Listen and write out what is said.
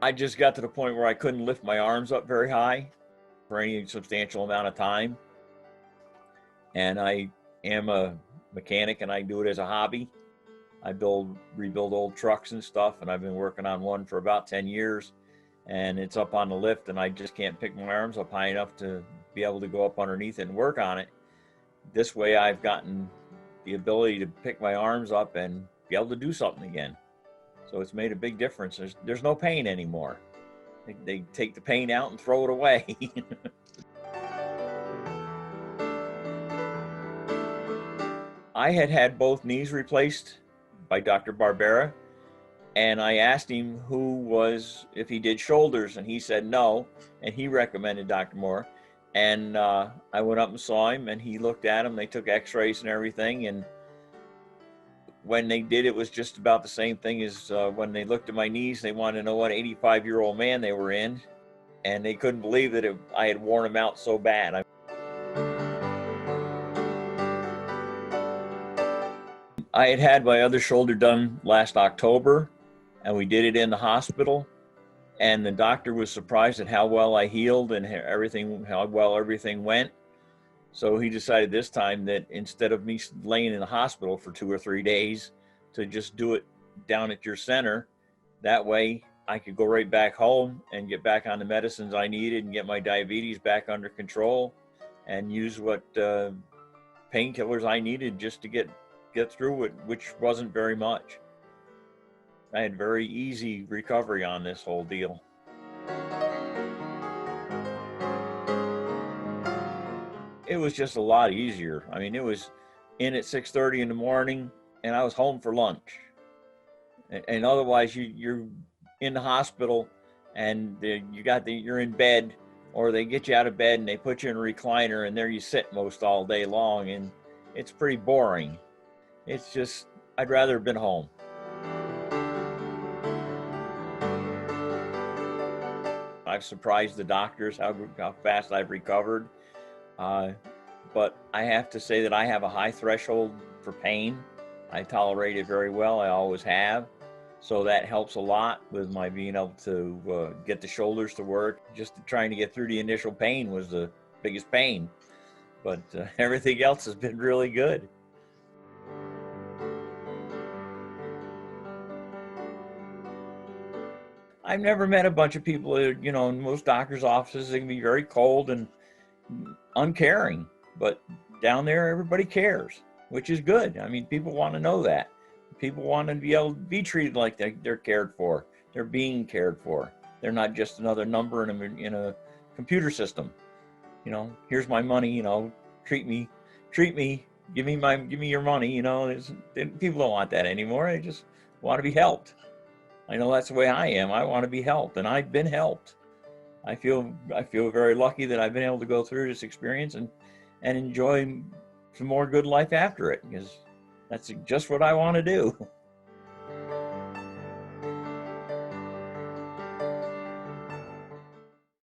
I just got to the point where I couldn't lift my arms up very high for any substantial amount of time. And I am a mechanic and I do it as a hobby. I rebuild old trucks and stuff, and I've been working on one for about 10 years, and it's up on the lift, and I just can't pick my arms up high enough to be able to go up underneath it and work on it. This way I've gotten the ability to pick my arms up and be able to do something again. So it's made a big difference. There's no pain anymore. They take the pain out and throw it away. I had both knees replaced by Dr. Barbera, and I asked him if he did shoulders, and he said no, and he recommended Dr. Maurer. And I went up and saw him, and he looked at him. They took x-rays and everything, and when they did, it was just about the same thing as when they looked at my knees. They wanted to know what 85-year-old man they were in, and they couldn't believe that I had worn them out so bad. I had my other shoulder done last October, and we did it in the hospital, and the doctor was surprised at how well I healed and how well everything went. So he decided this time that instead of me laying in the hospital for 2 or 3 days, to just do it down at your center. That way I could go right back home and get back on the medicines I needed and get my diabetes back under control and use what painkillers I needed just to get through it, which wasn't very much. I had very easy recovery on this whole deal. It was just a lot easier. I mean, it was in at 6:30 in the morning and I was home for lunch. And otherwise you're in the hospital and you're in bed, or they get you out of bed and they put you in a recliner and there you sit most all day long, and it's pretty boring. It's just, I'd rather have been home. I've surprised the doctors how fast I've recovered. But I have to say that I have a high threshold for pain. I tolerate it very well. I always have. So that helps a lot with my being able to get the shoulders to work. Just trying to get through the initial pain was the biggest pain. But everything else has been really good. I've never met a bunch of people, in most doctors' offices, they can be very cold and uncaring, but down there everybody cares, which is good. I mean, people want to know that. People want to be able to be treated like they're cared for. They're being cared for. They're not just another number in a computer system. Here's my money, treat me, give me your money. People don't want that anymore. They just want to be helped. I know that's the way I am. I want to be helped, and I've been helped. I feel very lucky that I've been able to go through this experience and enjoy some more good life after it, because that's just what I want to do.